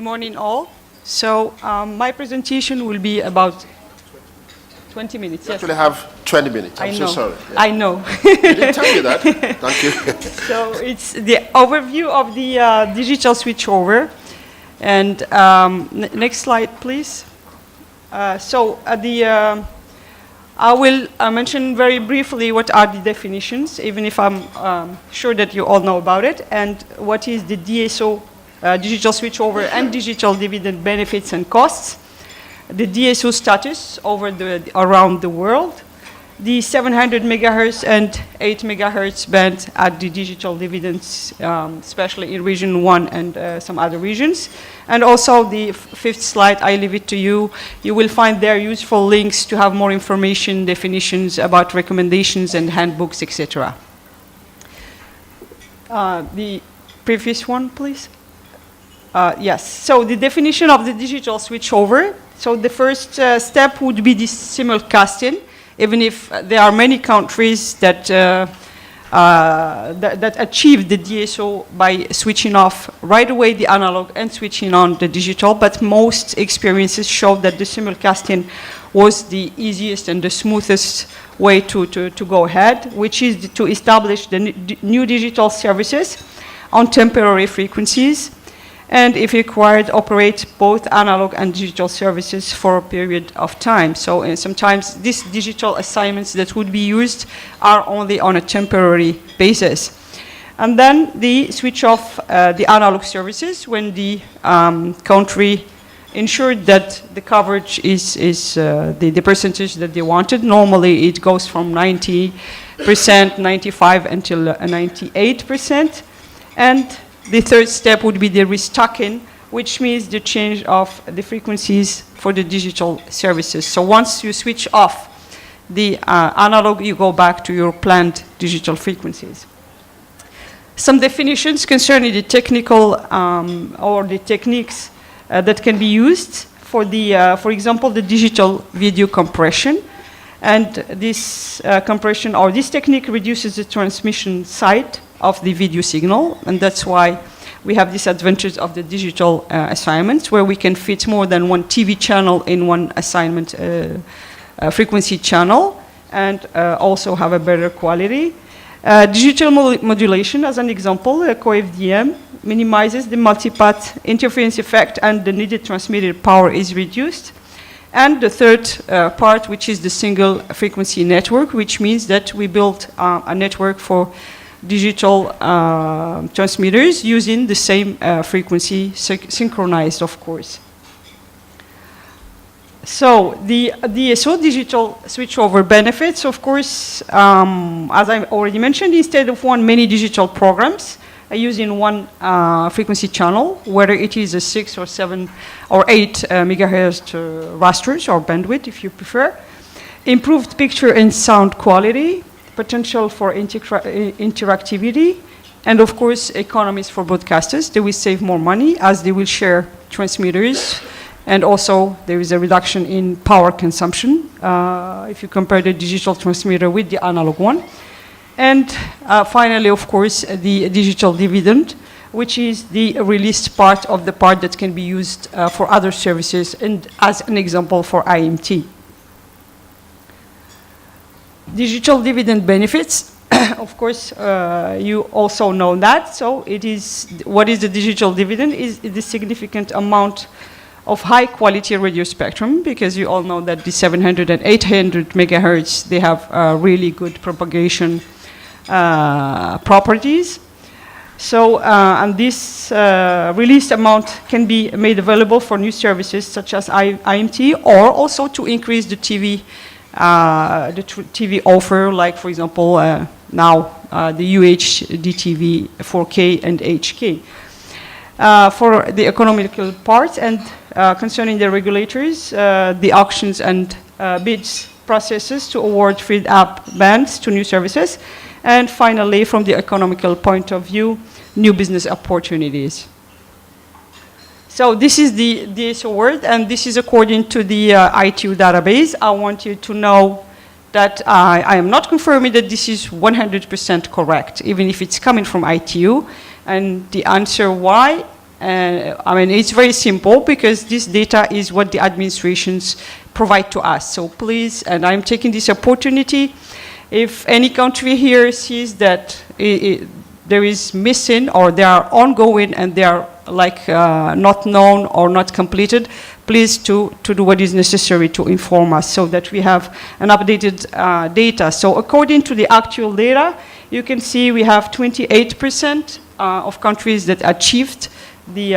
morning all. So my presentation will be about 20 minutes. You actually have 20 minutes. I'm so sorry. Yeah. I know. You didn't tell me that. Thank you. So it's the overview of the digital switchover. And next slide, please. I will mention very briefly what are the definitions, even if I'm sure that you all know about it, and what is the DSO, digital switchover, and digital dividend benefits and costs, the DSO status around the world, the 700 megahertz and 8 megahertz band at the digital dividends, especially in region 1 and some other regions. And also the fifth slide, I leave it to you. You will find there useful links to have more information, definitions about recommendations and handbooks, etc. The previous one, please. Yes, so the definition of the digital switchover. So the first step would be the simulcasting. Even if there are many countries that that achieve the DSO by switching off right away the analog and switching on the digital, but most experiences show that the simulcasting was the easiest and the smoothest way to go ahead, which is to establish the new digital services on temporary frequencies, and if required, operate both analog and digital services for a period of time. So sometimes these digital assignments that would be used are only on a temporary basis. And then the switch off the analog services when the country ensured that the coverage is the percentage that they wanted. Normally it goes from 90%, 95% until 98%. And the third step would be the restocking, which means the change of the frequencies for the digital services. So once you switch off the analog, you go back to your planned digital frequencies. Some definitions concerning the technical or the techniques that can be used for the, for example, the digital video compression. And this compression or this technique reduces the transmission side of the video signal, and that's why we have this advantage of the digital assignments, where we can fit more than one TV channel in one assignment frequency channel, and also have a better quality. Digital modulation, as an example, co-FDM minimizes the multipath interference effect, and the needed transmitted power is reduced. And the third part, which is the single frequency network, which means that we built a network for digital transmitters using the same frequency, synchronized, of course. So the DSO, digital switchover benefits, of course, as I already mentioned, instead of many digital programs, using one frequency channel, whether it is a 6 or 7 or 8 megahertz rasters or bandwidth, if you prefer. Improved picture and sound quality, potential for interactivity, and of course economies for broadcasters. They will save more money as they will share transmitters, and also there is a reduction in power consumption if you compare the digital transmitter with the analog one. And finally, of course, the digital dividend, which is the released part of the part that can be used for other services, and as an example for IMT. Digital dividend benefits, of course, you also know that. So it is, what is the digital dividend? Is the significant amount of high quality radio spectrum, because you all know that the 700 and 800 megahertz, they have really good propagation properties. So, and this released amount can be made available for new services such as IMT, or also to increase the TV offer, like for example now the UHD TV 4K and HK. For the economical part, and concerning the regulators, the auctions and bids processes to award freed-up bands to new services, and finally, from the economical point of view, new business opportunities. So this is the DSO word, and this is according to the ITU database. I want you to know that I am not confirming that this is 100% correct, even if it's coming from ITU. And the answer why I mean, it's very simple because this data is what the administrations provide to us. So please, and I'm taking this opportunity, if any country here sees that there is missing or they are ongoing and they are like not known or not completed, please to do what is necessary to inform us so that we have an updated data. So according to the actual data, you can see we have 28% of countries that achieved the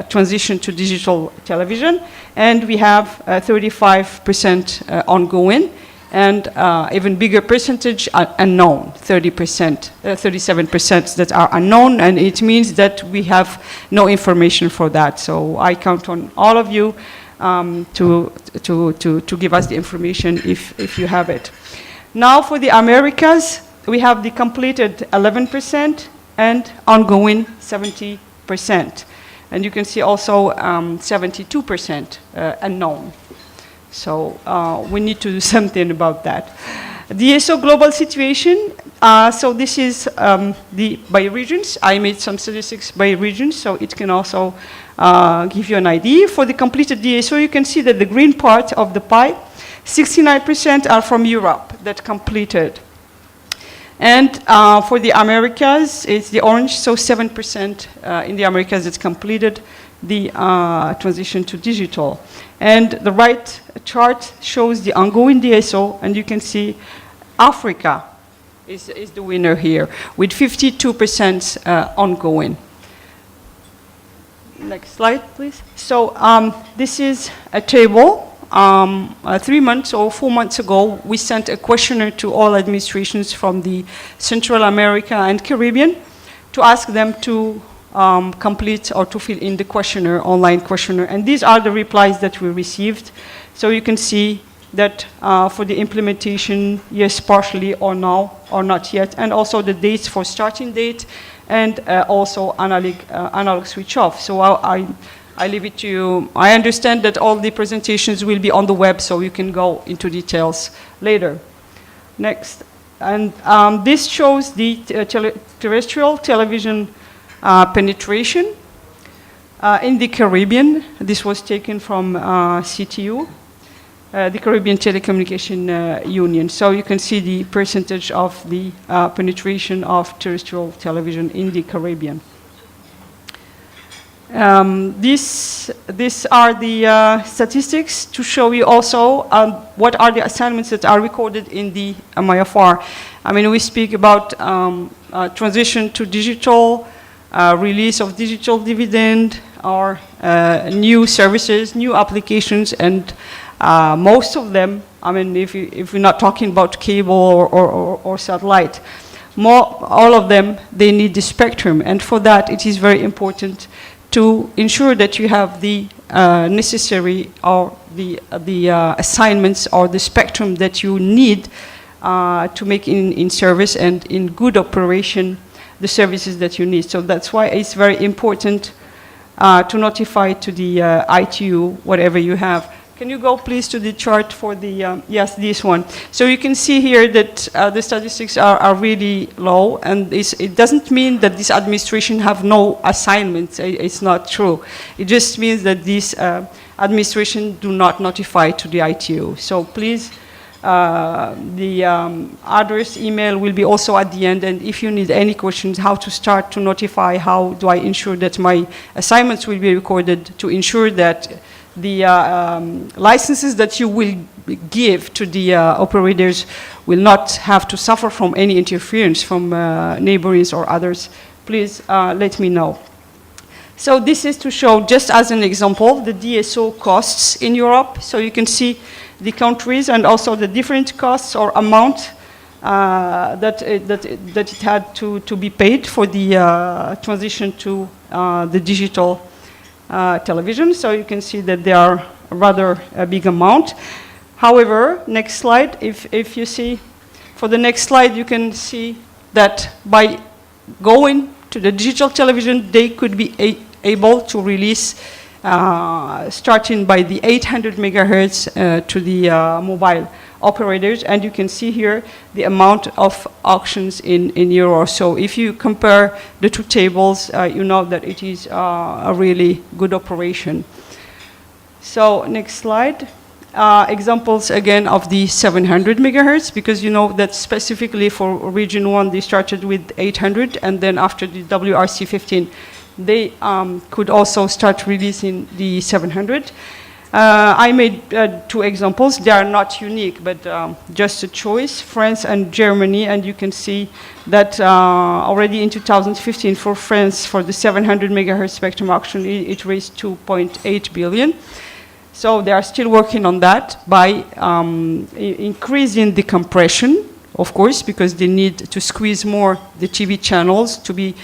transition to digital television, and we have 35% ongoing, and even bigger percentage are unknown, 37% that are unknown, and it means that we have no information for that. So I count on all of you to give us the information if you have it. Now for the Americas, we have the completed 11% and ongoing 70%. And you can see also 72% unknown. So we need to do something about that. The ESO Global Situation, so this is by regions. I made some statistics by regions, so it can also give you an idea. For the completed DSO, you can see that the green part of the pie, 69% are from Europe that completed. And for the Americas, it's the orange, so 7% in the Americas that's completed the transition to digital. And the right chart shows the ongoing DSO, and you can see Africa is the winner here, with 52% ongoing. Next slide, please. So this is a table. 3 months or 4 months ago, we sent a questionnaire to all administrations from the Central America and Caribbean to ask them to complete or to fill in the questionnaire, online questionnaire. And these are the replies that we received. So you can see that for the implementation, yes, partially or no, or not yet, and also the dates for starting date, and also analog switch off. So I leave it to you. I understand that all the presentations will be on the web, so you can go into details later. Next. And this shows the terrestrial television penetration in the Caribbean. This was taken from CTU, the Caribbean Telecommunication Union. So you can see the percentage of the penetration of terrestrial television in the Caribbean. These are the statistics to show you also what are the assignments that are recorded in the MIFR. I mean, we speak about transition to digital, release of digital dividend, or new services, new applications, and most of them, I mean, if we're not talking about cable or satellite, all of them, they need the spectrum. And for that, it is very important to ensure that you have the necessary or the assignments or the spectrum that you need to make in service and in good operation the services that you need. So that's why it's very important to notify to the ITU whatever you have. Can you go please to the chart for the, yes, this one. So you can see here that the statistics are really low, and it doesn't mean that this administration have no assignments. It's not true. It just means that this administration do not notify to the ITU. So please, the address, email will be also at the end, and if you need any questions, how to start to notify, how do I ensure that my assignments will be recorded to ensure that the licenses that you will give to the operators will not have to suffer from any interference from neighbors or others, please let me know. So this is to show, just as an example, the DSO costs in Europe. So you can see the countries and also the different costs or amount that it had to be paid for the transition to the digital television. So you can see that they are rather a big amount. However, next slide, if you see, for the next slide, you can see that by going to the digital television, they could be able to release, starting by the 800 megahertz to the mobile operators, and you can see here the amount of auctions in euros. So if you compare the two tables, you know that it is a really good operation. So next slide. Examples again of the 700 megahertz, because you know that specifically for region 1 they started with 800, and then after the WRC 15 they could also start releasing the 700. I made two examples. They are not unique, but just a choice, France and Germany, and you can see that already in 2015 for France, for the 700 megahertz spectrum auction, it raised 2.8 billion. So they are still working on that by increasing the compression, of course, because they need to squeeze more the TV channels to be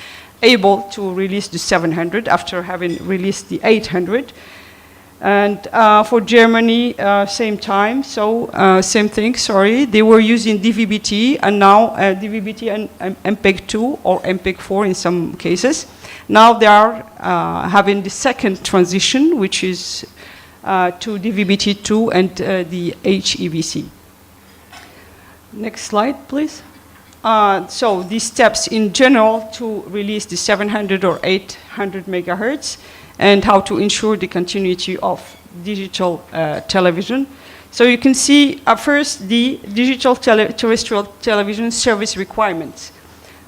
able to release the 700 after having released the 800. And for Germany, same time, so same thing, sorry. They were using DVB-T, and now DVB-T and MPEG-2 or MPEG-4 in some cases. Now they are having the second transition, which is to DVB-T2 and the HEVC. Next slide, please. So these steps in general to release the 700 or 800 megahertz and how to ensure the continuity of digital television. So you can see at first the digital terrestrial television service requirements.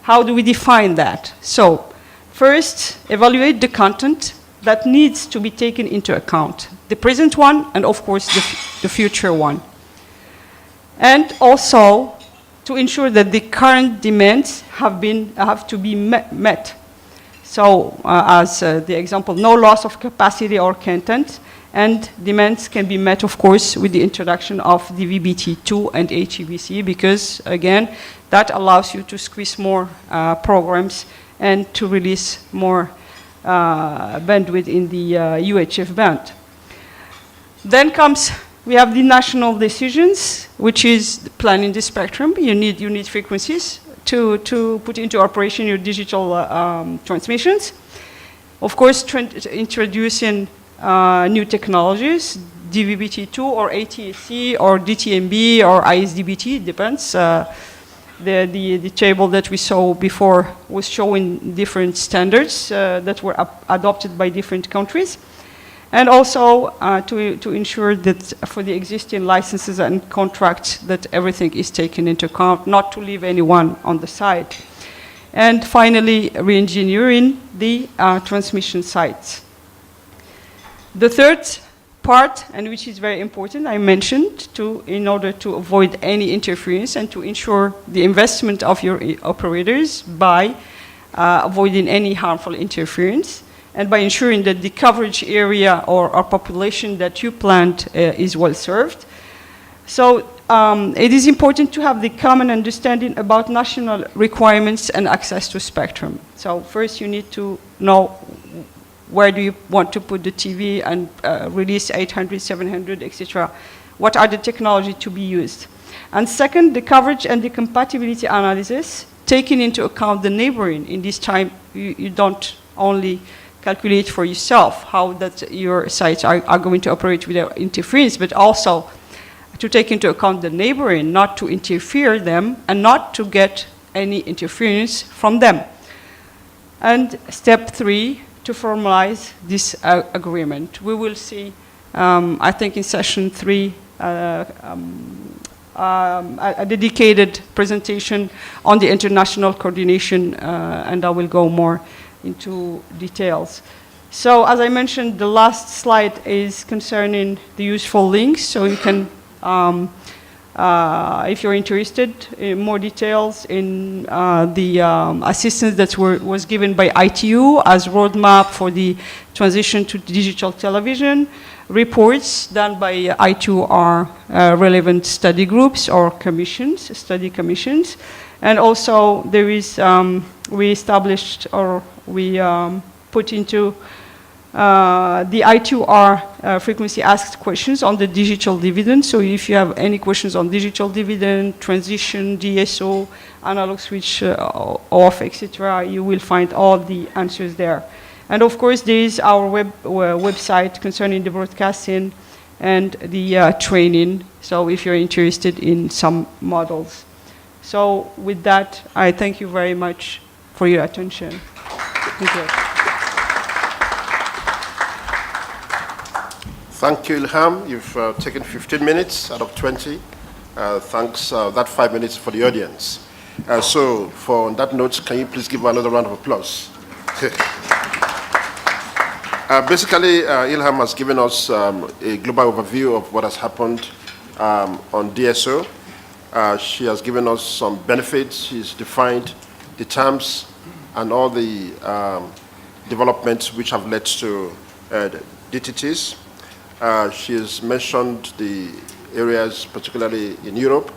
How do we define that? So first, evaluate the content that needs to be taken into account. The present one and of course the future one. And also to ensure that the current demands have to be met. So as the example, no loss of capacity or content, and demands can be met of course with the introduction of DVB-T2 and HEVC, because again that allows you to squeeze more programs and to release more bandwidth in the UHF band. Then we have the national decisions, which is planning the spectrum. You need frequencies to put into operation your digital transmissions. Of course, introducing new technologies, DVB-T2 or ATSC or DTMB or ISDBT, depends. The table that we saw before was showing different standards that were adopted by different countries. And also to ensure that for the existing licenses and contracts that everything is taken into account, not to leave anyone on the side. And finally, re-engineering the transmission sites. The third part, and which is very important, I mentioned, in order to avoid any interference and to ensure the investment of your operators by avoiding any harmful interference, and by ensuring that the coverage area or population that you planned is well served. So it is important to have the common understanding about national requirements and access to spectrum. So first you need to know where do you want to put the TV and release 800, 700, etc. What are the technology to be used? And second, the coverage and the compatibility analysis, taking into account the neighboring. In this time, you don't only calculate for yourself how that your sites are going to operate without interference, but also to take into account the neighboring, not to interfere them and not to get any interference from them. And step 3, to formalize this agreement. We will see, I think in session 3, a dedicated presentation on the international coordination, and I will go more into details. So as I mentioned, the last slide is concerning the useful links, so you can, if you're interested in more details in the assistance that was given by ITU as roadmap for the transition to digital television, reports done by ITU are relevant study groups or commissions, study commissions, and also there is, we established or we put into the I2R frequency asked questions on the digital dividend. So if you have any questions on digital dividend, transition, DSO, analog switch off, etc., you will find all the answers there. And of course, there is our website concerning the broadcasting and the training, so if you're interested in some models. So with that, I thank you very much for your attention. Thank you. Thank you, Ilham. You've taken 15 minutes out of 20. Thanks, that 5 minutes for the audience. So, on that note, can you please give another round of applause? Basically, Ilham has given us a global overview of what has happened on DSO. She has given us some benefits. She's defined the terms and all the developments which have led to DTTs. She has mentioned the areas, particularly in Europe,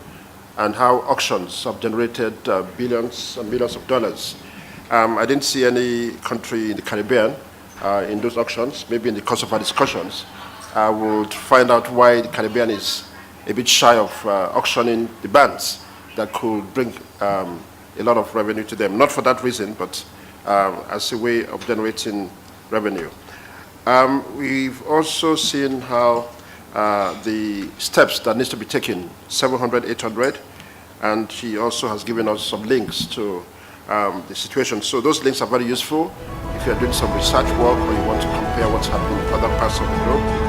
and how auctions have generated billions and millions of dollars. I didn't see any country in the Caribbean in those auctions. Maybe in the course of our discussions, I would find out why the Caribbean is a bit shy of auctioning the bands that could bring a lot of revenue to them. Not for that reason, but as a way of generating revenue. We've also seen how the steps that needs to be taken, 700, 800, and she also has given us some links to the situation. So those links are very useful if you're doing some research work or you want to compare what's happening in other parts of the globe.